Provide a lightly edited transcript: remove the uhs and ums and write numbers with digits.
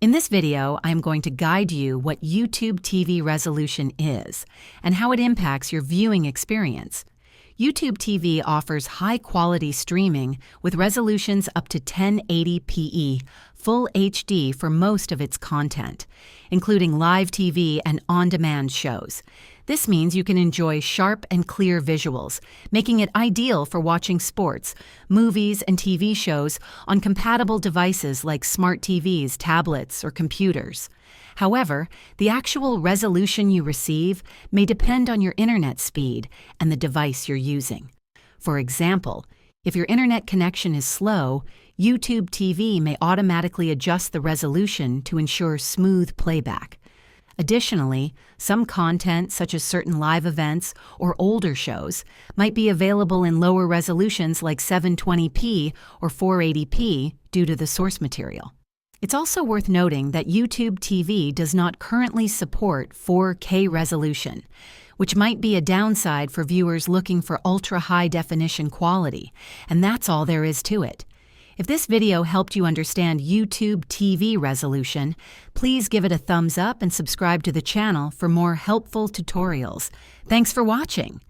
In this video, I'm going to guide you what YouTube TV resolution is and how it impacts your viewing experience. YouTube TV offers high-quality streaming with resolutions up to 1080p, Full HD for most of its content, including live TV and on-demand shows. This means you can enjoy sharp and clear visuals, making it ideal for watching sports, movies, and TV shows on compatible devices like smart TVs, tablets, or computers. However, the actual resolution you receive may depend on your internet speed and the device you're using. For example, if your internet connection is slow, YouTube TV may automatically adjust the resolution to ensure smooth playback. Additionally, some content, such as certain live events or older shows, might be available in lower resolutions like 720p or 480p due to the source material. It's also worth noting that YouTube TV does not currently support 4K resolution, which might be a downside for viewers looking for ultra-high definition quality, and that's all there is to it. If this video helped you understand YouTube TV resolution, please give it a thumbs up and subscribe to the channel for more helpful tutorials. Thanks for watching.